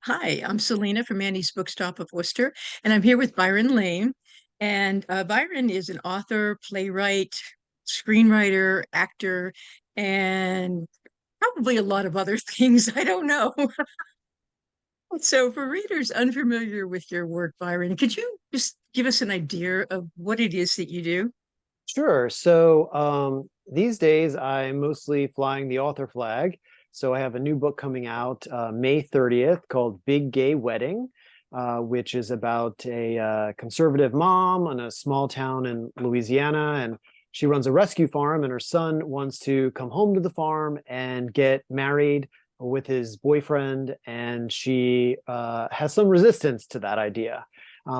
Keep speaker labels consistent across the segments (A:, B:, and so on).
A: Hi, I'm Selena from Annie's Bookstop of Worcester, and I'm here with Byron Lane. And Byron is an author, playwright, screenwriter, actor, and probably a lot of other things. I don't know. So, for readers unfamiliar with your work, Byron, could you just give us an idea of what it is that you do?
B: Sure. So these days I'm mostly flying the author flag. So I have a new book coming out May 30th called Big Gay Wedding, which is about a conservative mom in a small town in Louisiana. And she runs a rescue farm, and her son wants to come home to the farm and get married with his boyfriend. And she has some resistance to that idea.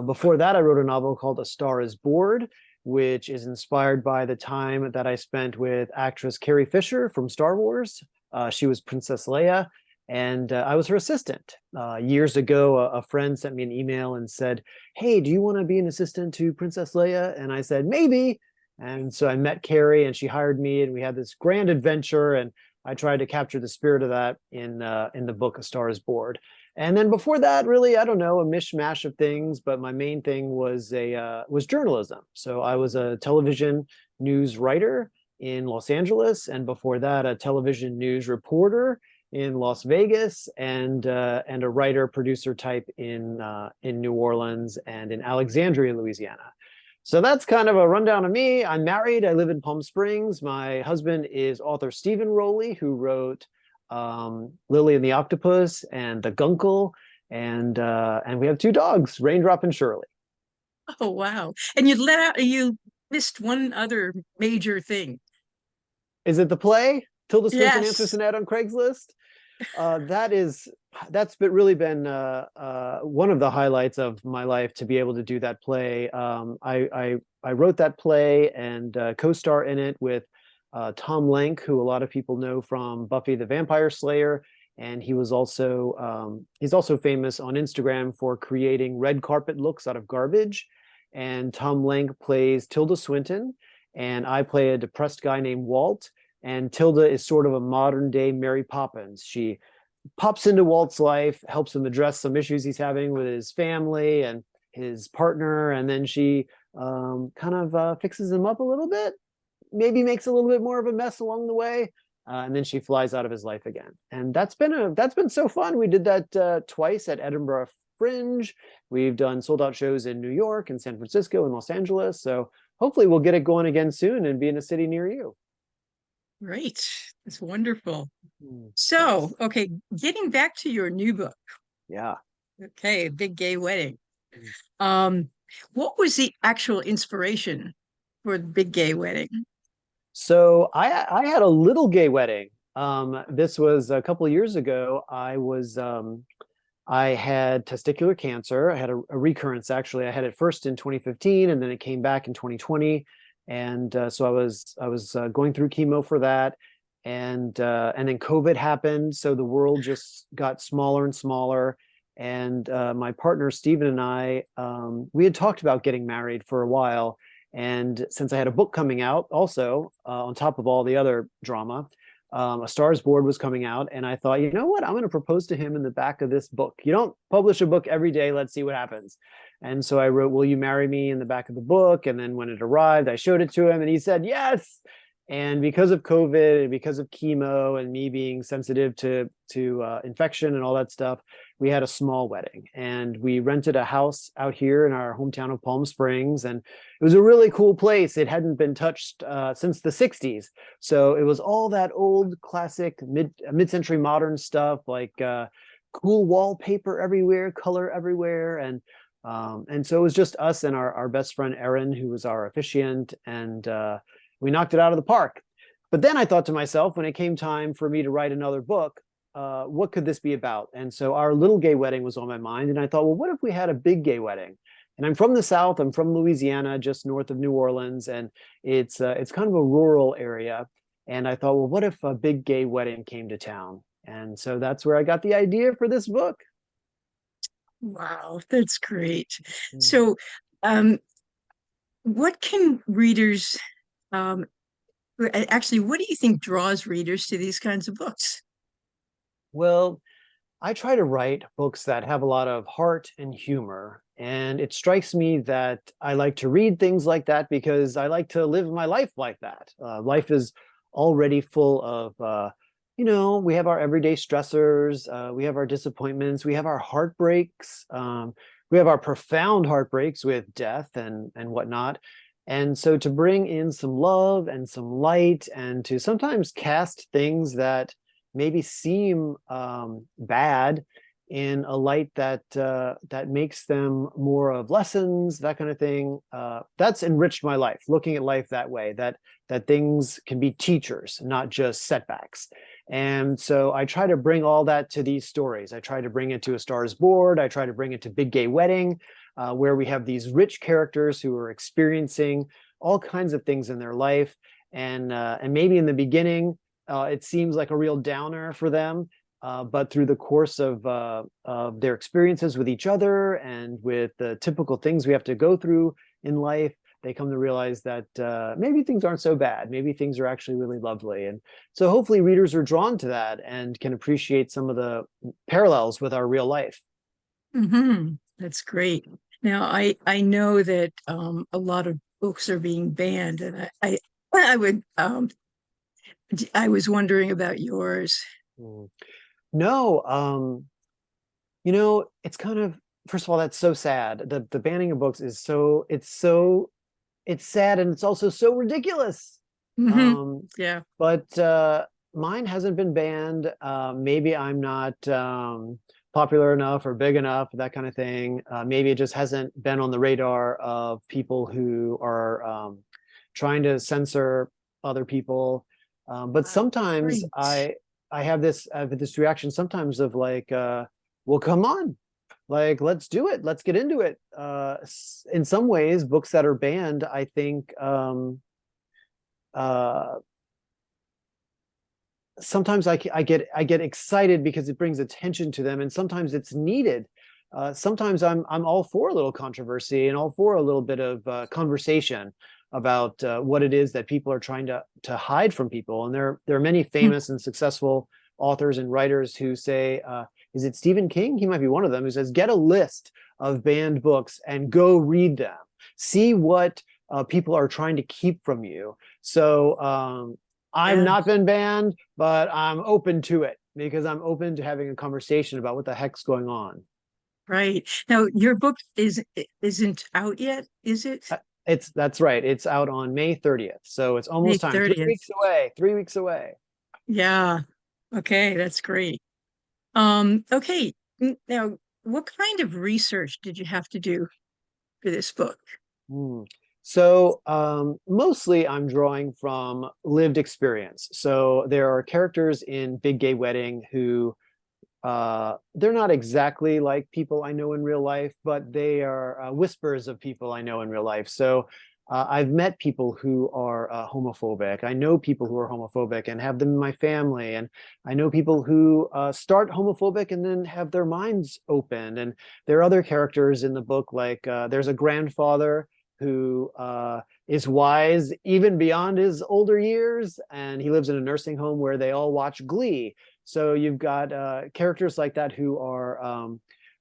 B: Before that, I wrote a novel called A Star is Bored, which is inspired by the time that I spent with actress Carrie Fisher from Star Wars. She was Princess Leia, and I was her assistant. Years ago, a friend sent me an email and said, "Hey, do you want to be an assistant to Princess Leia?" And I said, "Maybe." And so I met Carrie, and she hired me, and we had this grand adventure. And I tried to capture the spirit of that in the book A Star is Bored. And then before that, really, I don't know, a mishmash of things, but my main thing was journalism. So I was a television news writer in Los Angeles, and before that, a television news reporter in Las Vegas, and a writer producer type in New Orleans and in Alexandria, Louisiana. So that's kind of a rundown of me. I'm married. I live in Palm Springs. My husband is author Stephen Rowley, who wrote Lily and the Octopus and The Guncle, and we have two dogs, Raindrop and Shirley.
A: Oh, wow. And you missed one other major thing.
B: Is it the play Tilda Swinton Answers
A: Yes.
B: an Ad on Craigslist? That's really been one of the highlights of my life, to be able to do that play. I wrote that play and co-star in it with Tom Lenk, who a lot of people know from Buffy the Vampire Slayer, and he's also famous on Instagram for creating red carpet looks out of garbage. And Tom Lenk plays Tilda Swinton, and I play a depressed guy named Walt. And Tilda is sort of a modern day Mary Poppins. She pops into Walt's life, helps him address some issues he's having with his family and his partner, and then she kind of fixes him up a little bit, maybe makes a little bit more of a mess along the way, and then she flies out of his life again. And that's been so fun. We did that twice at Edinburgh Fringe. We've done sold out shows in New York and San Francisco and Los Angeles. So hopefully we'll get it going again soon and be in a city near you.
A: Great. That's wonderful. So,
B: Thanks.
A: okay, getting back to your new book.
B: Yeah.
A: Okay, Big Gay Wedding. Um, what was the actual inspiration for the Big Gay Wedding?
B: So I had a little gay wedding. This was a couple of years ago. I had testicular cancer. I had a recurrence, actually. I had it first in 2015, and then it came back in 2020. And so I was going through chemo for that, and then COVID happened. So the world just got smaller and smaller. And my partner Stephen and I, we had talked about getting married for a while. And since I had a book coming out, also on top of all the other drama, A Star is Bored was coming out, and I thought, you know what, I'm going to propose to him in the back of this book. You don't publish a book every day. Let's see what happens. And so I wrote, "Will you marry me?" in the back of the book. And then when it arrived, I showed it to him, and he said yes. And because of COVID and because of chemo and me being sensitive to infection and all that stuff, we had a small wedding, and we rented a house out here in our hometown of Palm Springs, and it was a really cool place. It hadn't been touched since the 60s. So it was all that old classic mid-century modern stuff, like cool wallpaper everywhere, color everywhere. And so it was just us and our best friend Erin, who was our officiant, and we knocked it out of the park. But then I thought to myself, when it came time for me to write another book, what could this be about? And so our little gay wedding was on my mind, and I thought, well, what if we had a big gay wedding? And I'm from the South. I'm from Louisiana, just north of New Orleans, and it's kind of a rural area. And I thought, well, what if a big gay wedding came to town? And so that's where I got the idea for this book.
A: Wow, that's great.
B: Mm.
A: So, um, what can readers, um, actually, what do you think draws readers to these kinds of books?
B: Well, I try to write books that have a lot of heart and humor. And it strikes me that I like to read things like that because I like to live my life like that. Life is already full of, we have our everyday stressors, we have our disappointments, we have our heartbreaks, we have our profound heartbreaks with death and whatnot. And so to bring in some love and some light and to sometimes cast things that maybe seem bad in a light that that makes them more of lessons, that kind of thing. That's enriched my life, looking at life that way, that things can be teachers, not just setbacks. And so I try to bring all that to these stories. I try to bring it to A Star is Born. I try to bring it to Big Gay Wedding, where we have these rich characters who are experiencing all kinds of things in their life. And maybe in the beginning, it seems like a real downer for them, but through the course of their experiences with each other and with the typical things we have to go through in life, they come to realize that maybe things aren't so bad. Maybe things are actually really lovely. And so hopefully readers are drawn to that and can appreciate some of the parallels with our real life.
A: That's great. Now, I know that a lot of books are being banned, and I would I was wondering about yours.
B: Mm. No, it's kind of, first of all, that's so sad. The banning of books is it's sad and it's also so ridiculous.
A: Hmm.
B: Um,
A: Yeah,
B: but mine hasn't been banned. Maybe I'm not popular enough or big enough, that kind of thing. Maybe it just hasn't been on the radar of people who are trying to censor other people. But sometimes
A: right.
B: I have this reaction sometimes of like, well, come on, like let's do it, let's get into it. In some ways, books that are banned, I think, uh, sometimes I get excited because it brings attention to them, and sometimes it's needed. Sometimes I'm all for a little controversy and all for a little bit of conversation about what it is that people are trying to hide from people. And there are many famous and successful authors and writers who say, is it Stephen King? He might be one of them, who says, get a list of banned books and go read them. See what people are trying to keep from you. So I've
A: Yeah,
B: not been banned, but I'm open to it because I'm open to having a conversation about what the heck's going on.
A: right. Now, your book isn't out yet, is it?
B: That's right. It's out on May 30th. So it's
A: May
B: almost time. 3 weeks
A: 30th.
B: away. 3 weeks away.
A: Yeah. Okay, that's great. Okay. Now, what kind of research did you have to do for this book?
B: Hmm. So mostly I'm drawing from lived experience. So there are characters in Big Gay Wedding who they're not exactly like people I know in real life, but they are whispers of people I know in real life. So I've met people who are homophobic. I know people who are homophobic and have them in my family. And I know people who start homophobic and then have their minds opened. And there are other characters in the book, like there's a grandfather who is wise even beyond his older years. And he lives in a nursing home where they all watch Glee. So you've got characters like that who are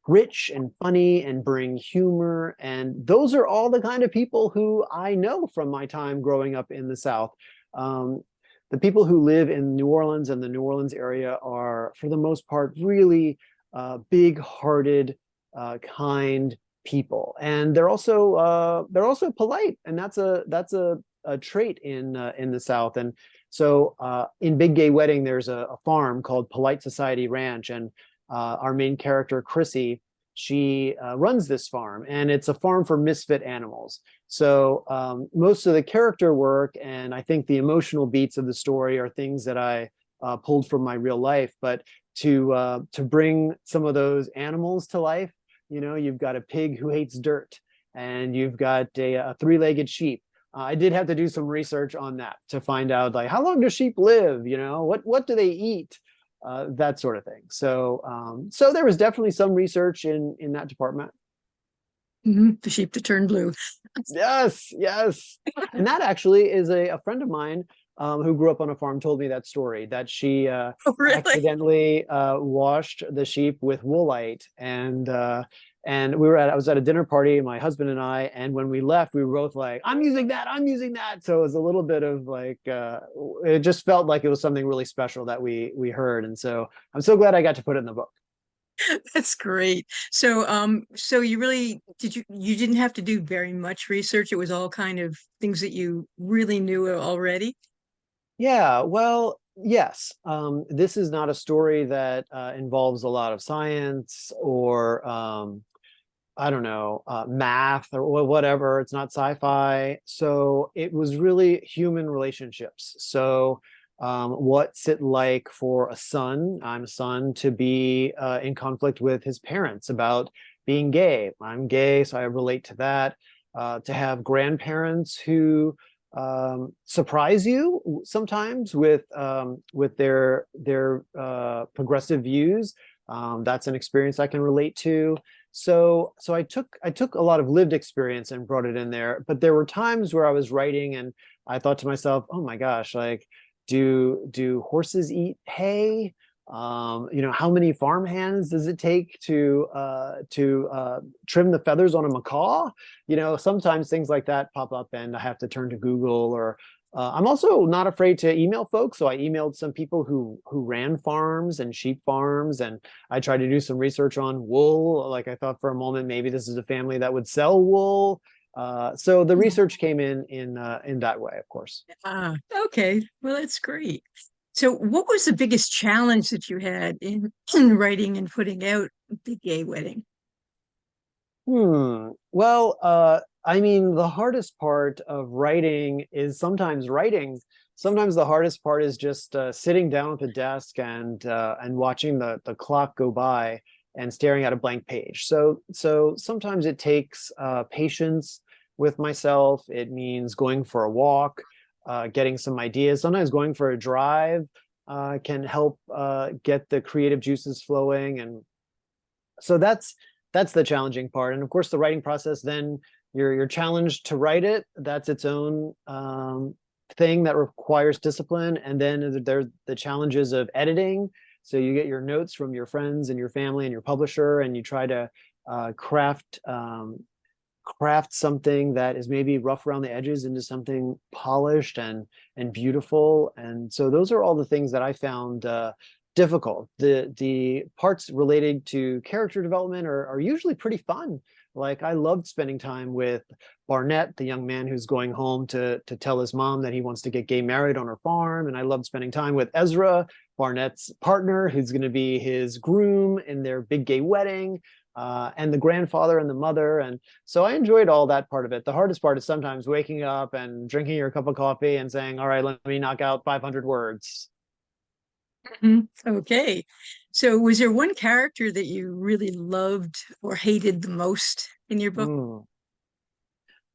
B: rich and funny and bring humor. And those are all the kind of people who I know from my time growing up in the South. Um, the people who live in New Orleans and the New Orleans area are, for the most part, really big-hearted, kind people, and they're also polite, and that's a trait in the South. And so in Big Gay Wedding, there's a farm called Polite Society Ranch, and our main character, Chrissy, she runs this farm, and it's a farm for misfit animals. So most of the character work and I think the emotional beats of the story are things that I pulled from my real life. But to bring some of those animals to life, you've got a pig who hates dirt, and you've got a three-legged sheep. I did have to do some research on that to find out, like, how long do sheep live? What do they eat? That sort of thing. So there was definitely some research in that department.
A: The sheep to turn blue.
B: Yes, yes. And that actually is a friend of mine. who grew up on a farm, told me that story, that she
A: Oh, really?
B: accidentally washed the sheep with woolite, and I was at a dinner party, my husband and I, and when we left, we were both like, I'm using that, I'm using that. So it was a little bit of like, it just felt like it was something really special that we heard. And so I'm so glad I got to put it in the book.
A: That's great. So, so you really you didn't have to do very much research. It was all kind of things that you really knew already.
B: Yeah, well, yes. This is not a story that involves a lot of science or I don't know, math or whatever. It's not sci-fi. So it was really human relationships. So what's it like for a son? I'm a son, to be in conflict with his parents about being gay. I'm gay, so I relate to that. To have grandparents who surprise you sometimes with their progressive views. That's an experience I can relate to. So I took a lot of lived experience and brought it in there. But there were times where I was writing and I thought to myself, oh my gosh, like, do horses eat hay? How many farm hands does it take to trim the feathers on a macaw? Sometimes things like that pop up and I have to turn to Google. Or I'm also not afraid to email folks. So I emailed some people who ran farms and sheep farms, and I tried to do some research on wool. Like, I thought for a moment maybe this is a family that would sell wool. So the research came in that way, of course.
A: Ah, okay. Well, that's great. So, what was the biggest challenge that you had in writing and putting out The Gay Wedding?
B: Well, I mean, the hardest part of writing is sometimes writing. Sometimes the hardest part is just sitting down at the desk and watching the clock go by and staring at a blank page. So sometimes it takes patience with myself. It means going for a walk, getting some ideas. Sometimes going for a drive can help get the creative juices flowing. And so that's the challenging part. And of course, the writing process, then you're challenged to write it. That's its own thing that requires discipline. And then there's the challenges of editing. So you get your notes from your friends and your family and your publisher, and you try to craft something that is maybe rough around the edges into something polished and beautiful. And so those are all the things that I found difficult. The parts related to character development are usually pretty fun. Like, I loved spending time with Barnett, the young man who's going home to tell his mom that he wants to get gay married on her farm. And I loved spending time with Ezra, Barnett's partner, who's going to be his groom in their big gay wedding, and the grandfather and the mother. And so I enjoyed all that part of it. The hardest part is sometimes waking up and drinking your cup of coffee and saying, all right, let me knock out 500 words.
A: Mhm. Okay. So, was there one character that you really loved or hated the most in your book?
B: Mm.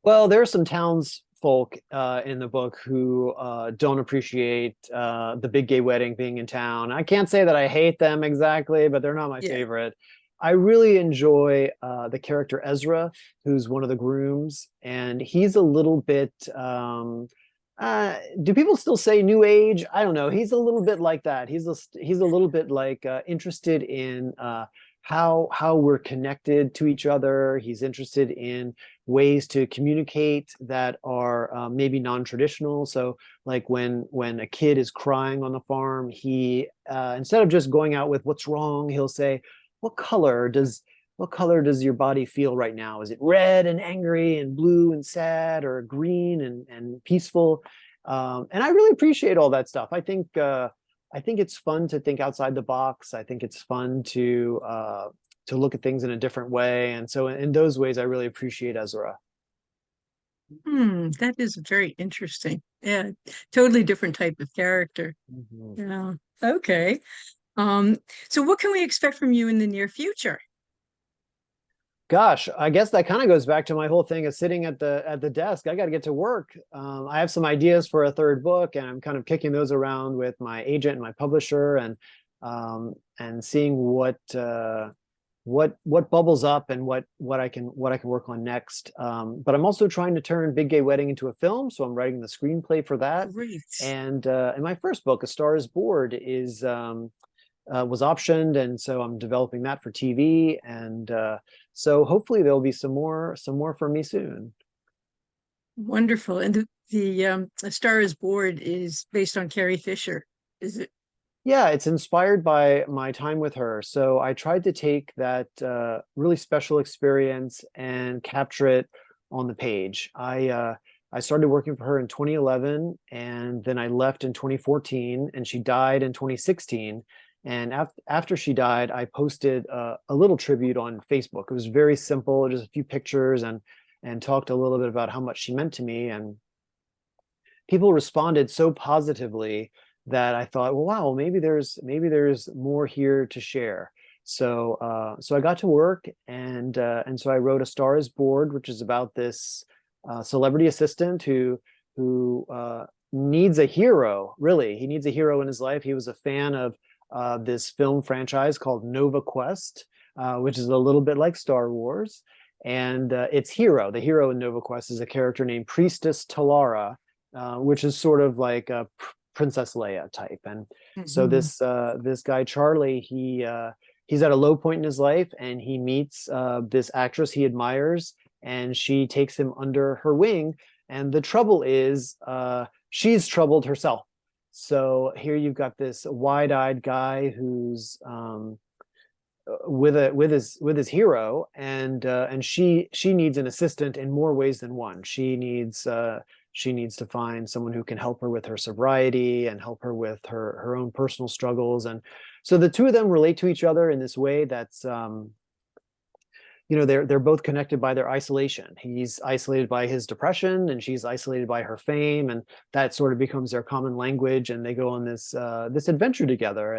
B: Well, there are some townsfolk in the book who don't appreciate the big gay wedding being in town. I can't say that I hate them exactly, but they're not my
A: Yeah.
B: favorite. I really enjoy the character Ezra, who's one of the grooms, and he's a little bit. Do people still say new age? I don't know. He's a little bit like that. He's a little bit like interested in how we're connected to each other. He's interested in ways to communicate that are maybe non-traditional. So, like when a kid is crying on the farm, he instead of just going out with what's wrong, he'll say, what color does your body feel right now? Is it red and angry and blue and sad, or green and peaceful? And I really appreciate all that stuff. I think it's fun to think outside the box. I think it's fun to look at things in a different way. And so in those ways, I really appreciate Ezra.
A: That is very interesting. Yeah, totally different type of character.
B: Mhm.
A: Yeah. Okay. Um, so what can we expect from you in the near future?
B: Gosh, I guess that kind of goes back to my whole thing of sitting at the desk. I got to get to work. I have some ideas for a third book, and I'm kind of kicking those around with my agent and my publisher, and seeing what bubbles up and what I can work on next. But I'm also trying to turn Big Gay Wedding into a film, so I'm writing the screenplay for that.
A: Great.
B: And my first book, A Star Is Born, is was optioned, and so I'm developing that for TV. And so hopefully there'll be some more for me soon.
A: Wonderful. And the A Star Is Born is based on Carrie Fisher, is it?
B: Yeah, it's inspired by my time with her. So I tried to take that really special experience and capture it on the page. I started working for her in 2011, and then I left in 2014, and she died in 2016. And after she died, I posted a little tribute on Facebook. It was very simple, just a few pictures, and talked a little bit about how much she meant to me. And people responded so positively that I thought, well, wow, maybe there's more here to share. So I got to work, and so I wrote A Star Is Born, which is about this celebrity assistant who needs a hero. Really, he needs a hero in his life. He was a fan of this film franchise called Nova Quest, which is a little bit like Star Wars. And its hero, the hero in Nova Quest, is a character named Priestess Talara, which is sort of like a Princess Leia type. And so
A: Hmm.
B: this guy Charlie, he's at a low point in his life, and he meets this actress he admires, and she takes him under her wing. And the trouble is, she's troubled herself. So here you've got this wide-eyed guy who's with his hero, and she needs an assistant in more ways than one. She needs to find someone who can help her with her sobriety and help her with her own personal struggles. And so the two of them relate to each other in this way that's they're both connected by their isolation. He's isolated by his depression, and she's isolated by her fame, and that sort of becomes their common language. And they go on this adventure together,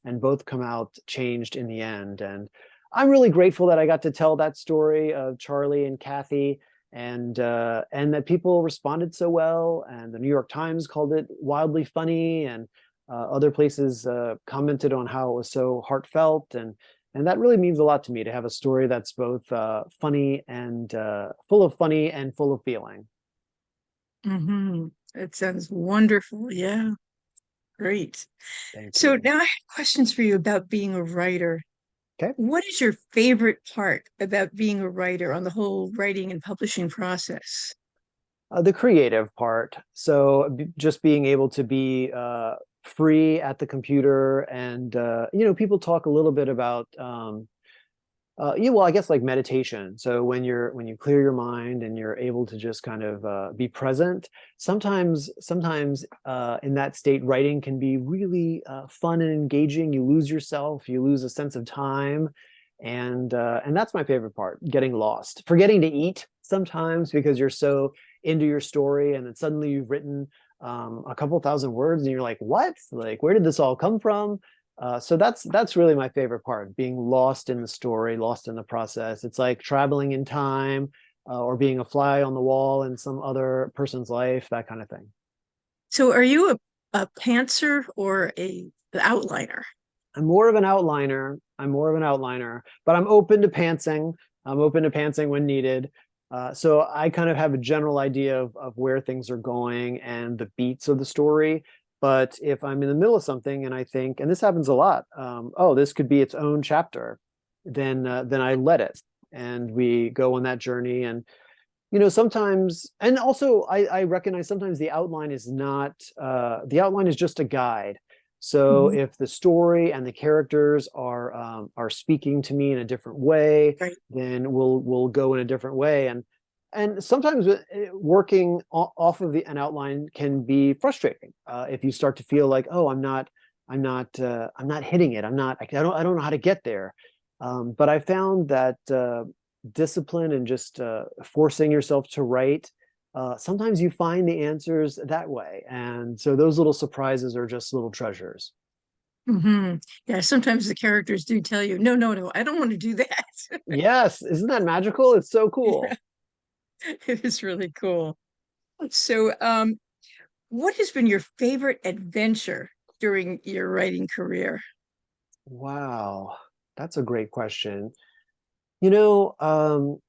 B: and both come out changed in the end. And I'm really grateful that I got to tell that story of Charlie and Kathy, and that people responded so well. And the New York Times called it wildly funny, and other places commented on how it was so heartfelt. And that really means a lot to me, to have a story that's both funny and funny and full of feeling.
A: Hmm. That sounds wonderful. Yeah, great.
B: Thank
A: So
B: you.
A: now I have questions for you about being a writer.
B: Okay.
A: What is your favorite part about being a writer on the whole writing and publishing process?
B: The creative part. So just being able to be free at the computer, and people talk a little bit about yeah, well, I guess like meditation. So when you clear your mind and you're able to just kind of be present, sometimes in that state, writing can be really fun and engaging. You lose yourself, you lose a sense of time, and that's my favorite part: getting lost, forgetting to eat sometimes because you're so into your story, and then suddenly you've written a couple thousand words, and you're like, what? Like, where did this all come from? So that's really my favorite part: being lost in the story, lost in the process. It's like traveling in time, or being a fly on the wall in some other person's life, that kind of thing.
A: So are you a pantser or a outliner?
B: I'm more of an outliner, but I'm open to pantsing. I'm open to pantsing when needed. So I kind of have a general idea of where things are going and the beats of the story. But if I'm in the middle of something and I think, and this happens a lot, oh, this could be its own chapter, then I let it, and we go on that journey. And sometimes, and also I recognize sometimes the outline is not the outline is just a guide. So
A: Mhm.
B: if the story and the characters are speaking to me in a different way,
A: Right.
B: then we'll go in a different way. And sometimes working off of an outline can be frustrating if you start to feel like, oh, I'm not hitting it. I don't know how to get there. But I found that discipline and just forcing yourself to write, sometimes you find the answers that way. And so those little surprises are just little treasures.
A: Hmm. Yeah, sometimes the characters do tell you, no, no, no, I don't want to do that.
B: Yes, isn't that magical? It's so
A: Yeah,
B: cool.
A: it is really cool. So, what has been your favorite adventure during your writing career?
B: Wow, that's a great question. You know,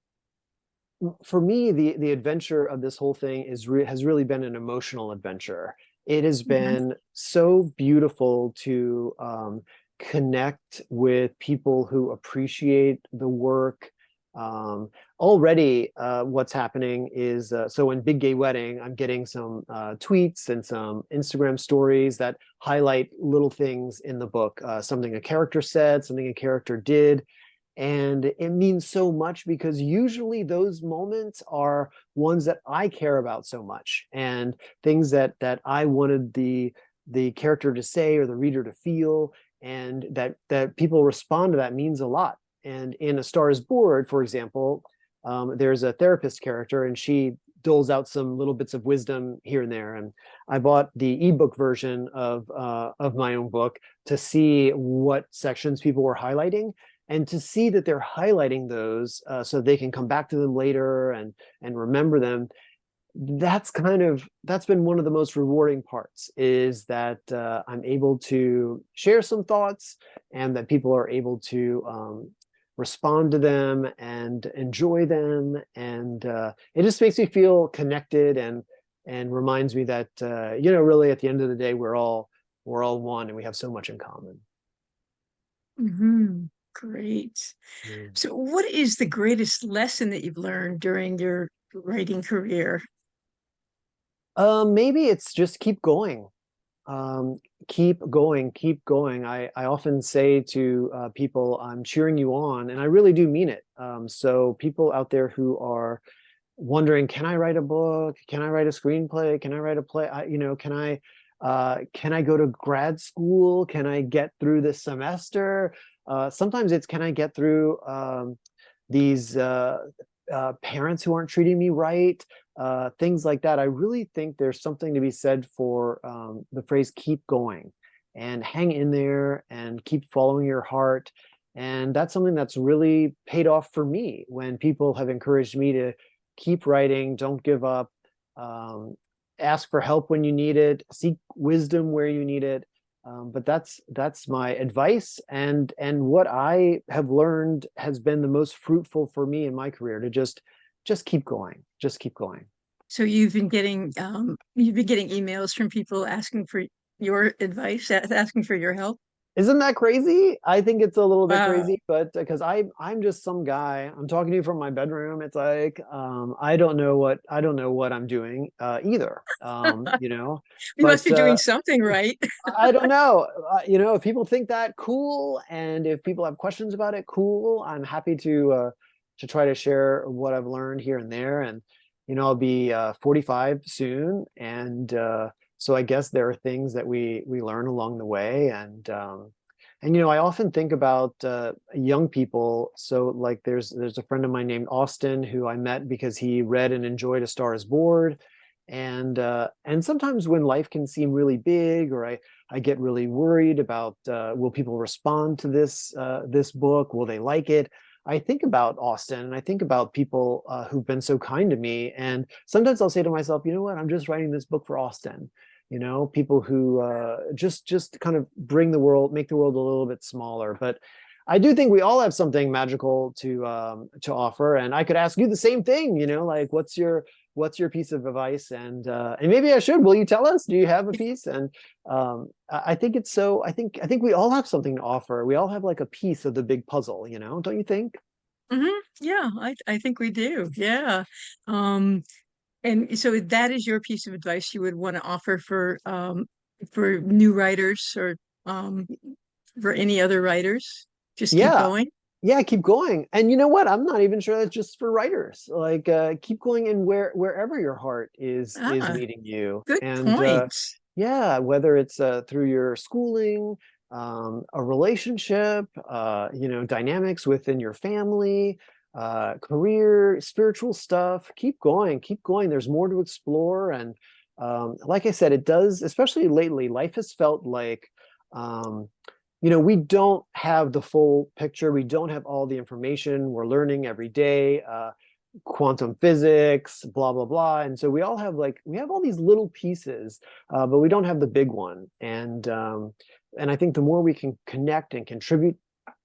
B: for me, the adventure of this whole thing has really been an emotional adventure. It has
A: Mhm.
B: been so beautiful to connect with people who appreciate the work. Um, Already, what's happening is so in Big Gay Wedding, I'm getting some tweets and some Instagram stories that highlight little things in the book, something a character said, something a character did, and it means so much because usually those moments are ones that I care about so much, and things that I wanted the character to say or the reader to feel, and that people respond to that means a lot. And in A Star Is Born, for example, there's a therapist character, and she doles out some little bits of wisdom here and there. And I bought the ebook version of my own book to see what sections people were highlighting, and to see that they're highlighting those so they can come back to them later and remember them. That's been one of the most rewarding parts, is that I'm able to share some thoughts, and that people are able to respond to them and enjoy them, and it just makes me feel connected, and reminds me that really at the end of the day, we're all one, and we have so much in common.
A: Great.
B: Mm.
A: So, what is the greatest lesson that you've learned during your writing career?
B: Maybe it's just keep going. Um, Keep going, keep going. I often say to people, I'm cheering you on, and I really do mean it. So people out there who are wondering, can I write a book? Can I write a screenplay? Can I write a play? Can I go to grad school? Can I get through this semester? Sometimes it's, can I get through these parents who aren't treating me right, things like that. I really think there's something to be said for the phrase "keep going" and hang in there and keep following your heart. And that's something that's really paid off for me when people have encouraged me to keep writing, don't give up, um, ask for help when you need it, seek wisdom where you need it. But that's my advice, and what I have learned has been the most fruitful for me in my career, to just keep going, just keep going.
A: So, you've been getting emails from people asking for your advice, asking for your help.
B: Isn't that crazy? I think it's a little bit
A: Wow.
B: crazy, but because I'm just some guy. I'm talking to you from my bedroom. It's like I don't know what I'm doing either.
A: You must
B: But
A: be doing something right.
B: I don't know. If people think that, cool, and if people have questions about it, cool. I'm happy to try to share what I've learned here and there. And I'll be 45 soon, and so I guess there are things that we learn along the way. And I often think about young people. So like, there's a friend of mine named Austin who I met because he read and enjoyed A Star Is Born. And sometimes when life can seem really big, or I get really worried about will people respond to this book? Will they like it? I think about Austin, and I think about people who've been so kind to me. And sometimes I'll say to myself, you know what? I'm just writing this book for Austin. People who just kind of make the world a little bit smaller. But I do think we all have something magical to offer. And I could ask you the same thing. Like, what's your piece of advice? And maybe I should. Will you tell us? Do you have a piece? And I think it's so. I think we all have something to offer. We all have like a piece of the big puzzle. Don't you think?
A: Yeah, I think we do. Yeah. Um, and so that is your piece of advice you would want to offer for new writers or um for any other writers. Just keep
B: Yeah.
A: going.
B: Yeah, keep going. And you know what? I'm not even sure that's just for writers. Like, keep going in wherever your heart is
A: Ah,
B: leading you.
A: good
B: And
A: point.
B: yeah, whether it's through your schooling, a relationship, dynamics within your family, career, spiritual stuff, keep going, keep going. There's more to explore. And like I said, it does, especially lately, life has felt like um, we don't have the full picture. We don't have all the information. We're learning every day, quantum physics, blah, blah, blah. And so we have all these little pieces, but we don't have the big one. And I think the more we can connect and contribute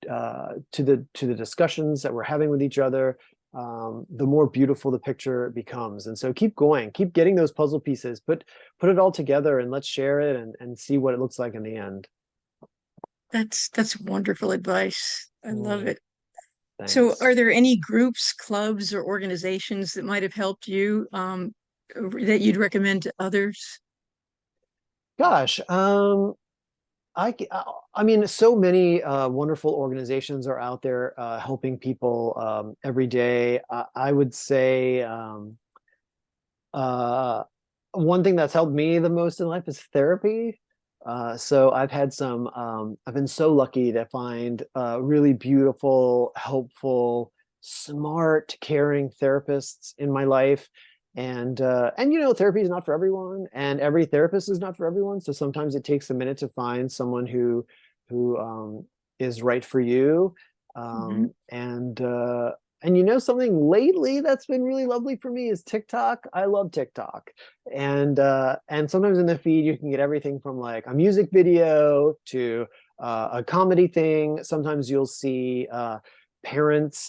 B: to the discussions that we're having with each other, the more beautiful the picture becomes. And so keep going, keep getting those puzzle pieces, put it all together, and let's share it and see what it looks like in the end.
A: That's wonderful advice. I love
B: Mm,
A: it. So,
B: thanks.
A: are there any groups, clubs, or organizations that might have helped you that you'd recommend to others?
B: Gosh, I mean, so many wonderful organizations are out there helping people every day. I would say uh, one thing that's helped me the most in life is therapy. So I've been so lucky to find really beautiful, helpful, smart, caring therapists in my life. And you know, therapy is not for everyone, and every therapist is not for everyone. So sometimes it takes a minute to find someone who is right for you.
A: Hmm.
B: And you know, something lately that's been really lovely for me is TikTok. I love TikTok. And sometimes in the feed you can get everything from like a music video to a comedy thing. Sometimes you'll see parents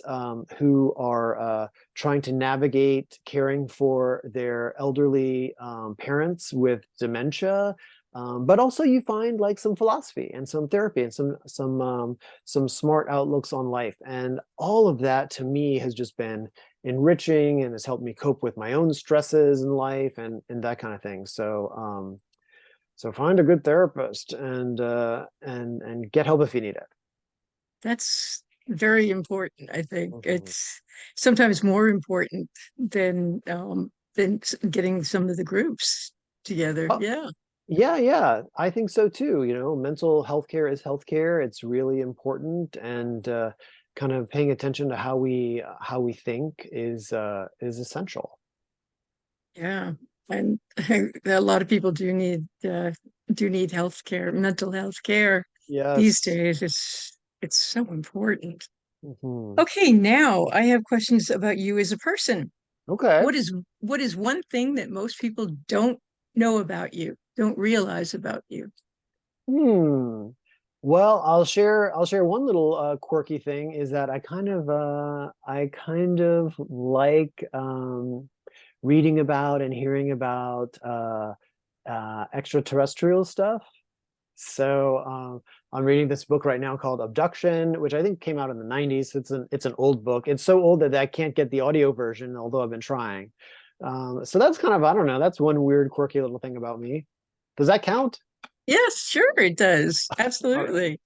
B: who are trying to navigate caring for their elderly parents with dementia. But also you find like some philosophy and some therapy and some smart outlooks on life. And all of that to me has just been enriching and has helped me cope with my own stresses in life and that kind of thing. So find a good therapist and get help if you need it.
A: That's very important. I think
B: Mhm.
A: it's sometimes more important than getting some of the groups together.
B: Oh,
A: Yeah.
B: yeah, yeah, I think so too. You know, mental health care is healthcare. It's really important, and kind of paying attention to how we think is essential.
A: Yeah. And a lot of people do need health care, mental health care these
B: Yes.
A: days. It's so important.
B: Mhm.
A: Okay, now I have questions about you as a person.
B: Okay.
A: What is one thing that most people don't know about you, don't realize about you?
B: Hmm. Well, I'll share one little quirky thing is that I kind of like reading about and hearing about extraterrestrial stuff. So I'm reading this book right now called Abduction, which I think came out in the 90s. It's an old book. It's so old that I can't get the audio version, although I've been trying. So that's kind of, I don't know, that's one weird, quirky little thing about me. Does that count?
A: Yes, sure it does.
B: All right.
A: Absolutely.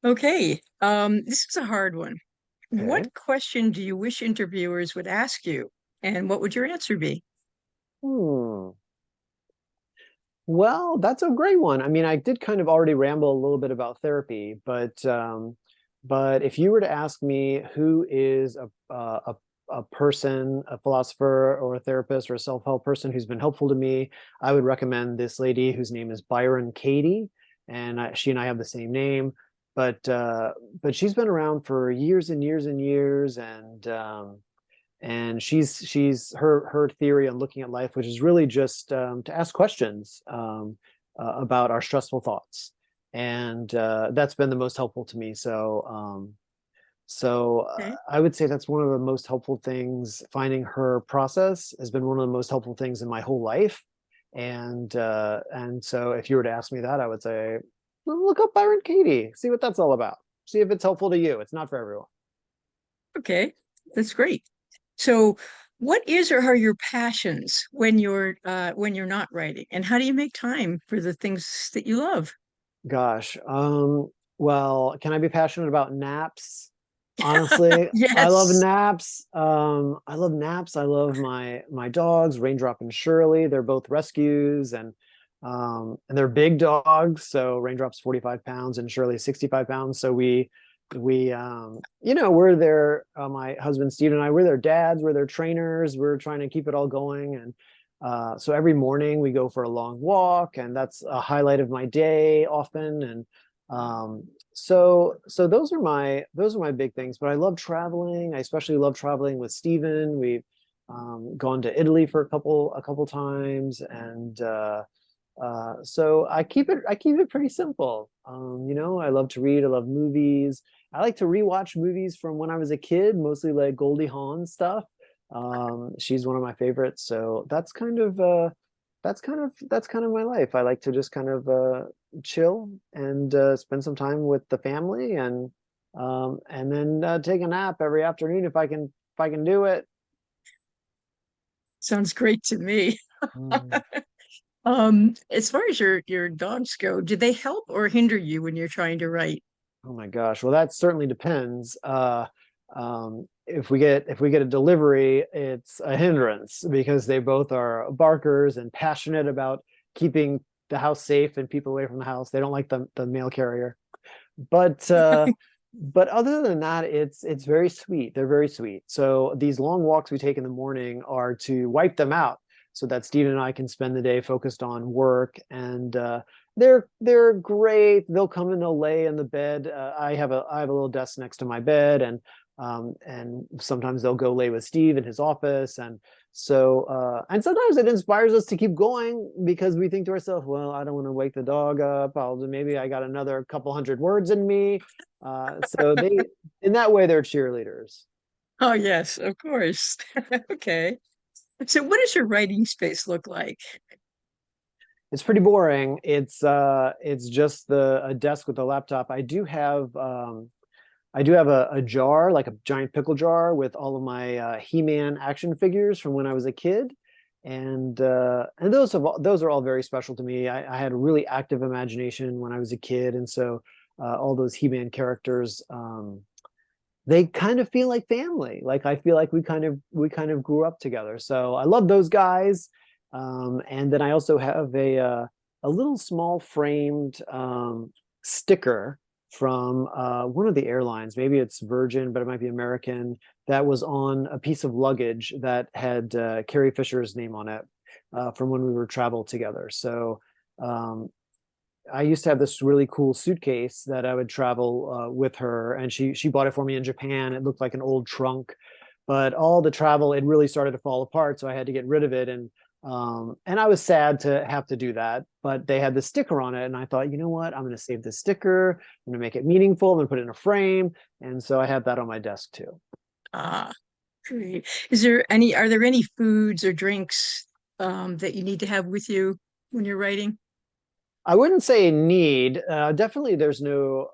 A: Okay. This is a hard one.
B: Okay.
A: What question do you wish interviewers would ask you, and what would your answer be?
B: Hmm. Well, that's a great one. I mean, I did kind of already ramble a little bit about therapy, but if you were to ask me who is a person, a philosopher, or a therapist, or a self-help person who's been helpful to me, I would recommend this lady whose name is Byron Katie, and she and I have the same name, but uh, but she's been around for years and years and years, and she's her theory on looking at life, which is really just to ask questions about our stressful thoughts, and that's been the most helpful to me.
A: Okay.
B: I would say that's one of the most helpful things. Finding her process has been one of the most helpful things in my whole life, and so if you were to ask me that, I would say, well, look up Byron Katie, see what that's all about, see if it's helpful to you. It's not for everyone.
A: Okay. That's great. So, what is or are your passions when you're not writing, and how do you make time for the things that you love?
B: Gosh, well, can I be passionate about naps? Honestly, I love
A: Yes.
B: naps. I love naps. I love my dogs, Raindrop and Shirley. They're both rescues, and they're big dogs. So Raindrop's 45 pounds and Shirley's 65 pounds. So we you know, we're their my husband Steve and I, we're their dads, we're their trainers. We're trying to keep it all going, and so every morning we go for a long walk, and that's a highlight of my day often. And so those are my big things. But I love traveling. I especially love traveling with Steven. We've gone to Italy for a couple times, So I keep it pretty simple. I love to read. I love movies. I like to rewatch movies from when I was a kid, mostly like Goldie Hawn stuff. She's one of my favorites. So that's kind of my life. I like to just kind of chill and spend some time with the family and then take a nap every afternoon if I can do it.
A: Sounds great to me.
B: Mm.
A: As far as your dogs go, do they help or hinder you when you're trying to write?
B: Oh my gosh. Well, that certainly depends. If we get a delivery, it's a hindrance because they both are barkers and passionate about keeping the house safe and people away from the house. They don't like the mail carrier. But but other than that, it's very sweet. They're very sweet. So these long walks we take in the morning are to wipe them out so that Steven and I can spend the day focused on work. And they're great. They'll come and they'll lay in the bed. I have a little desk next to my bed, and sometimes they'll go lay with Steve in his office. And sometimes it inspires us to keep going because we think to ourselves, well, I don't want to wake the dog up. Maybe I got another couple hundred words in me. So in that way, they're cheerleaders.
A: Oh, yes, of course. Okay. So what does your writing space look like?
B: It's pretty boring. It's just a desk with a laptop. I do have a jar, like a giant pickle jar, with all of my He-Man action figures from when I was a kid, and those are all very special to me. I had a really active imagination when I was a kid, and so all those He-Man characters, they kind of feel like family. Like I feel like we kind of grew up together. So I love those guys. And then I also have a little small framed sticker from one of the airlines. Maybe it's Virgin, but it might be American. That was on a piece of luggage that had Carrie Fisher's name on it from when we were travel together. So um, I used to have this really cool suitcase that I would travel with her, and she bought it for me in Japan. It looked like an old trunk, but all the travel, it really started to fall apart, so I had to get rid of it. And I was sad to have to do that, but they had the sticker on it, and I thought, you know what? I'm going to save this sticker. I'm going to make it meaningful. I'm going to put it in a frame, and so I have that on my desk too.
A: Ah, great. Are there any foods or drinks that you need to have with you when you're writing?
B: I wouldn't say need. Definitely, there's no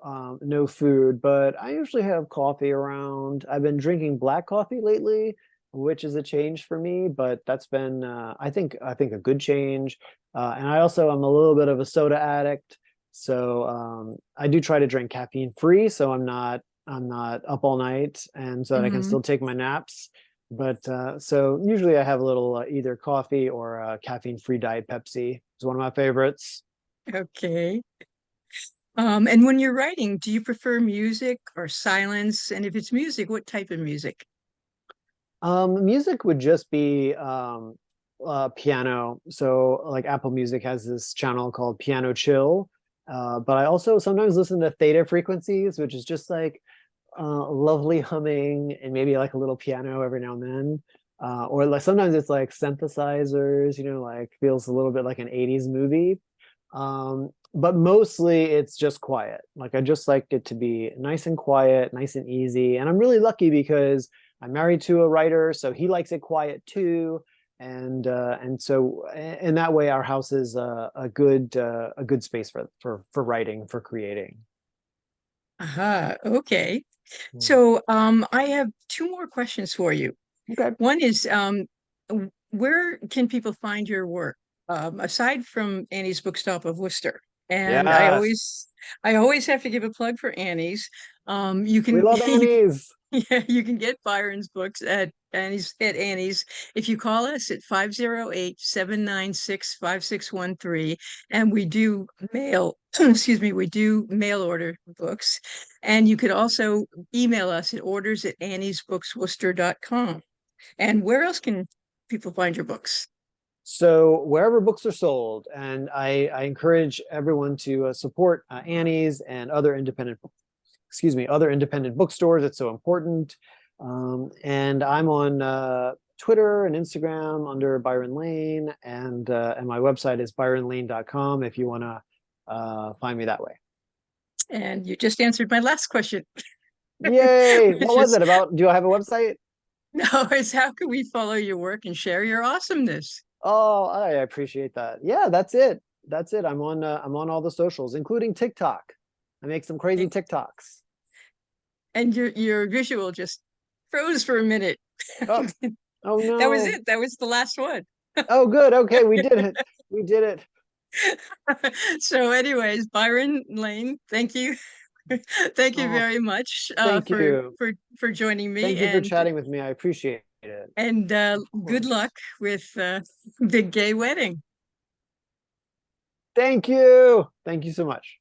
B: food, but I usually have coffee around. I've been drinking black coffee lately, which is a change for me, but that's been I think a good change. And I also am a little bit of a soda addict, so I do try to drink caffeine free, so I'm not up all night, and so that I can
A: Hmm.
B: still take my naps. But so usually I have a little either coffee or caffeine free Diet Pepsi. It's one of my favorites.
A: Okay. And when you're writing, do you prefer music or silence? And if it's music, what type of music?
B: Music would just be piano. So like Apple Music has this channel called Piano Chill. But I also sometimes listen to theta frequencies, which is just like lovely humming and maybe like a little piano every now and then. Or like sometimes it's like synthesizers, like feels a little bit like an 80s movie. But mostly it's just quiet. Like I just like it to be nice and quiet, nice and easy. And I'm really lucky because I'm married to a writer, so he likes it quiet too. And so in that way, our house is a good space for writing, for creating.
A: Aha, okay.
B: Hmm.
A: So I have two more questions for you.
B: Okay.
A: One is where can people find your work aside from Annie's Bookstop of Worcester? And
B: Yes,
A: I always have to give a plug for Annie's. You
B: we
A: can
B: love Annie's.
A: yeah, you can get Byron's books at Annie's if you call us at 508-796-5613, and we do mail excuse me, we do mail order books. And you could also email us at orders@anniesbooksworcester.com. And where else can people find your books?
B: So wherever books are sold, and I encourage everyone to support Annie's and other independent bookstores. It's so important. And I'm on Twitter and Instagram under Byron Lane, and my website is byronlane.com if you want to find me that way.
A: And you just answered my last question,
B: Yay!
A: which
B: What was
A: is
B: it about? Do I have a website?
A: no, it's how can we follow your work and share your awesomeness?
B: Oh, I appreciate that. Yeah, that's it. That's it. I'm on all the socials, including TikTok. I make some crazy
A: And,
B: TikToks.
A: and your visual just froze for a minute.
B: Oh, oh
A: That was
B: no.
A: it. That was the last one.
B: Oh, good. Okay, we did it. We did it.
A: So, anyways, Byron Lane, thank you. Thank you
B: Oh,
A: very much
B: thank you.
A: for joining me,
B: Thank you for chatting with me. I appreciate it.
A: and
B: Of
A: good luck
B: course.
A: with Big Gay Wedding.
B: Thank you. Thank you so much.